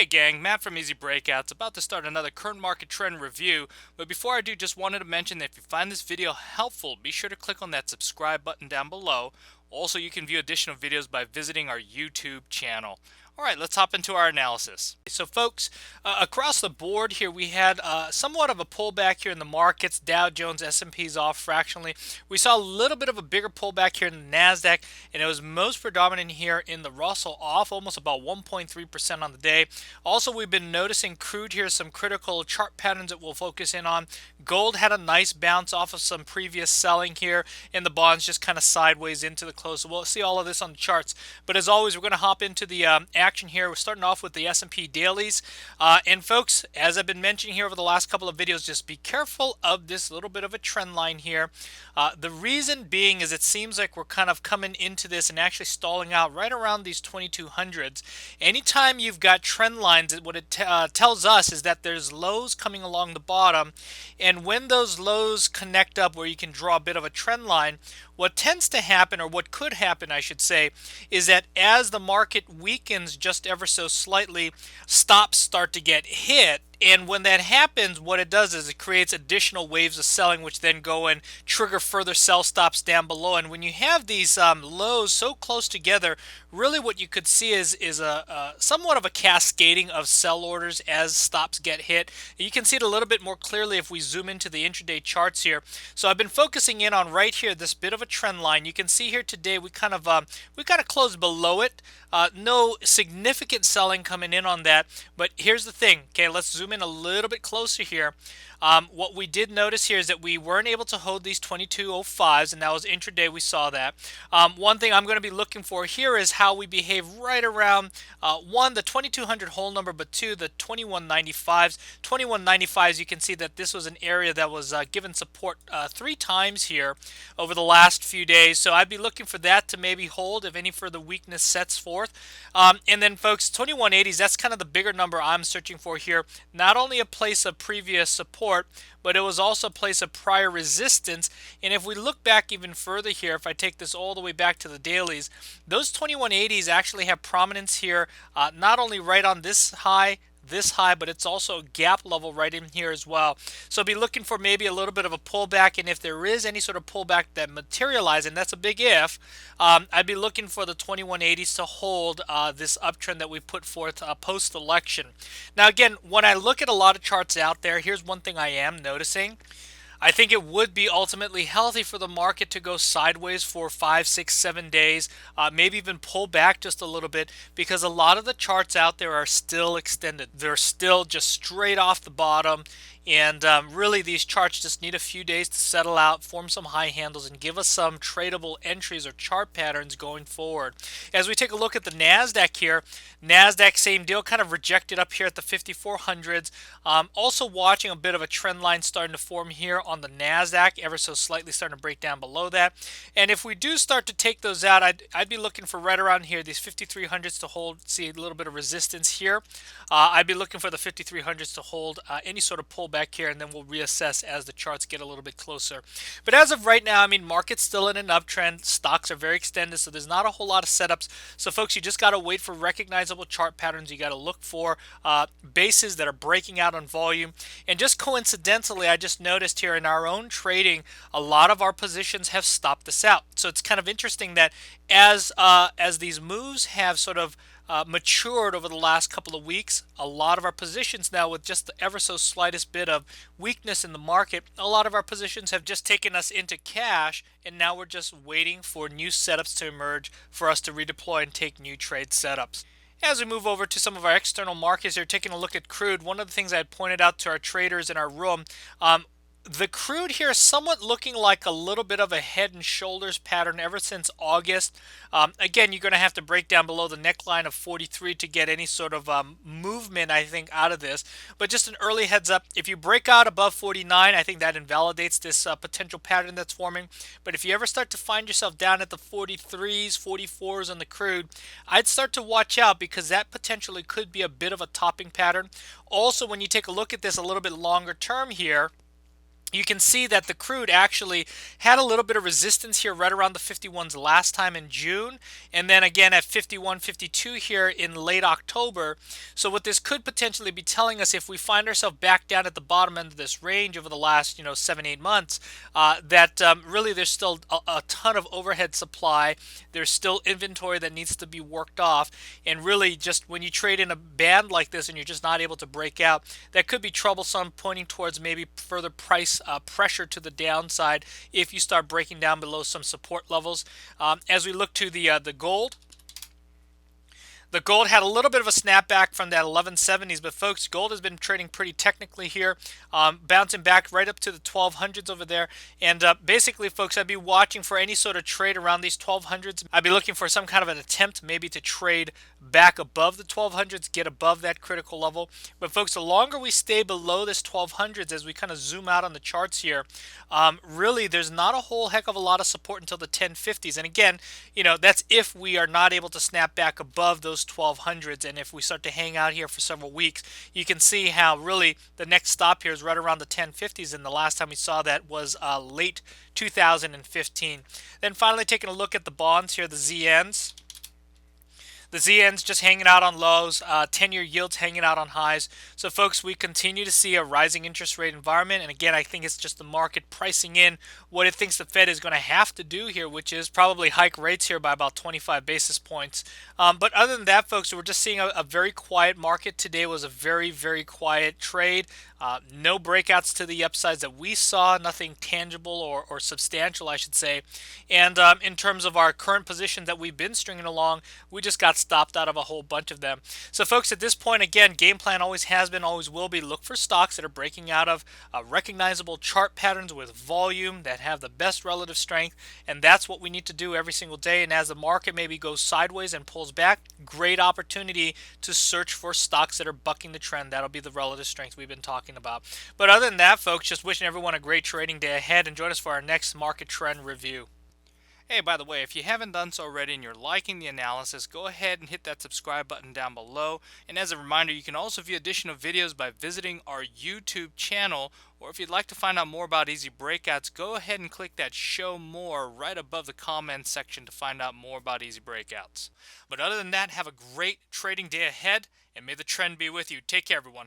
Hey gang, Matt from Easy Breakouts, about to start another current market trend review, but before I do, just wanted to mention that if you find this video helpful, be sure to click on that subscribe button down below. Also, you can view additional videos by visiting our YouTube channel. Alright, let's hop into our analysis. So folks, across the board here we had somewhat of a pullback here in the markets. Dow Jones, S&P's off fractionally. We saw a little bit of a bigger pullback here in the NASDAQ, and it was most predominant here in the Russell, off almost about 1.3% on the day. Also, we've been noticing crude here, some critical chart patterns that we'll focus in on. Gold had a nice bounce off of some previous selling here, and the bonds just kind of sideways into the close. So we'll see all of this on the charts. But as always, we're going to hop into the action here. We're starting off with the S&P dailies. And folks, as I've been mentioning here over the last couple of videos, just be careful of this little bit of a trend line here. The reason being is it seems like we're kind of coming into this and actually stalling out right around these 2200s. Anytime you've got trend lines, what it tells us is that there's lows coming along the bottom, and when those lows connect up where you can draw a bit of a trend line, what tends to happen, or what could happen I should say, is that as the market weakens just ever so slightly, stops start to get hit. And when that happens, what it does is it creates additional waves of selling, which then go and trigger further sell stops down below. And when you have these lows so close together, really what you could see is a somewhat of a cascading of sell orders as stops get hit. You can see it a little bit more clearly if we zoom into the intraday charts here. So I've been focusing in on right here, this bit of a trend line. You can see here today we kind of closed below it. No significant selling coming in on that, but here's the thing. Okay, let's zoom in a little bit closer here. What we did notice here is that we weren't able to hold these 2205s, and that was intraday. We saw that. One thing I'm going to be looking for here is how we behave right around one, the 2200 whole number, but two, the 2195s. 2195s, you can see that this was an area that was given support 3 times here over the last few days. So I'd be looking for that to maybe hold if any further weakness sets forth. And then folks, 2180s, that's kind of the bigger number I'm searching for here. Not only a place of previous support, but it was also a place of prior resistance. And if we look back even further here, if I take this all the way back to the dailies, those 2180s actually have prominence here, not only right on this high, but it's also a gap level right in here as well. So be looking for maybe a little bit of a pullback, and if there is any sort of pullback that materializes, and that's a big if, I'd be looking for the 2180s to hold this uptrend that we put forth post-election. Now again, when I look at a lot of charts out there, here's one thing I am noticing. I think it would be ultimately healthy for the market to go sideways for 5, 6, 7 days, maybe even pull back just a little bit, because a lot of the charts out there are still extended. They're still just straight off the bottom, and really these charts just need a few days to settle out, form some high handles, and give us some tradable entries or chart patterns going forward. As we take a look at the NASDAQ here, NASDAQ same deal, kind of rejected up here at the 5400s. Also watching a bit of a trend line starting to form here on the NASDAQ, ever so slightly starting to break down below that. And if we do start to take those out, I'd be looking for right around here, these 5300s to hold, see a little bit of resistance here. I'd be looking for the 5300s to hold any sort of pullback here, and then we'll reassess as the charts get a little bit closer. But as of right now, I mean, market's still in an uptrend. Stocks are very extended, so there's not a whole lot of setups. So folks, you just got to wait for recognizable chart patterns. You got to look for bases that are breaking out on volume. And just coincidentally, I just noticed here in our own trading, a lot of our positions have stopped us out. So it's kind of interesting that as these moves have sort of matured over the last couple of weeks, a lot of our positions now, with just the ever so slightest bit of weakness in the market, a lot of our positions have just taken us into cash, and now we're just waiting for new setups to emerge for us to redeploy and take new trade setups. As we move over to some of our external markets here, taking a look at crude, one of the things I had pointed out to our traders in our room, the crude here is somewhat looking like a little bit of a head and shoulders pattern ever since August. Again, you're going to have to break down below the neckline of 43 to get any sort of movement, I think, out of this. But just an early heads up, if you break out above 49, I think that invalidates this potential pattern that's forming. But if you ever start to find yourself down at the 43s, 44s on the crude, I'd start to watch out, because that potentially could be a bit of a topping pattern. Also, when you take a look at this a little bit longer term here, you can see that the crude actually had a little bit of resistance here right around the 51s last time in June, and then again at 51, 52 here in late October. So what this could potentially be telling us, if we find ourselves back down at the bottom end of this range over the last 7, 8 months, that really there's still a ton of overhead supply. There's still inventory that needs to be worked off, and really just when you trade in a band like this and you're just not able to break out, that could be troublesome, pointing towards maybe further price pressure to the downside if you start breaking down below some support levels. As we look to the gold, the gold had a little bit of a snapback from that 1170s, but folks, gold has been trading pretty technically here, bouncing back right up to the 1200s over there. And basically, folks, I'd be watching for any sort of trade around these 1200s. I'd be looking for some kind of an attempt maybe to trade back above the 1200s, get above that critical level. But folks, the longer we stay below this 1200s, as we kind of zoom out on the charts here, really there's not a whole heck of a lot of support until the 1050s. And again, that's if we are not able to snap back above those 1200s, and if we start to hang out here for several weeks, you can see how really the next stop here is right around the 1050s, and the last time we saw that was late 2015. Then finally taking a look at the bonds here, the ZNs. The ZN's just hanging out on lows, 10-year yields hanging out on highs. So folks, we continue to see a rising interest rate environment. And again, I think it's just the market pricing in what it thinks the Fed is going to have to do here, which is probably hike rates here by about 25 basis points. But other than that, folks, we're just seeing a very quiet market. Today was a very, very quiet trade. No breakouts to the upsides that we saw, nothing tangible or substantial, I should say. And in terms of our current position that we've been stringing along, we just got stopped out of a whole bunch of them. So folks, at this point, again, game plan always has been, always will be, look for stocks that are breaking out of recognizable chart patterns with volume that have the best relative strength, and that's what we need to do every single day. And as the market maybe goes sideways and pulls back, great opportunity to search for stocks that are bucking the trend. That'll be the relative strength we've been talking about. But other than that, folks, just wishing everyone a great trading day ahead, and join us for our next market trend review. Hey, by the way, if you haven't done so already and you're liking the analysis, go ahead and hit that subscribe button down below. And as a reminder, you can also view additional videos by visiting our YouTube channel. Or if you'd like to find out more about Easy Breakouts, go ahead and click that Show More right above the comments section to find out more about Easy Breakouts. But other than that, have a great trading day ahead, and may the trend be with you. Take care, everyone.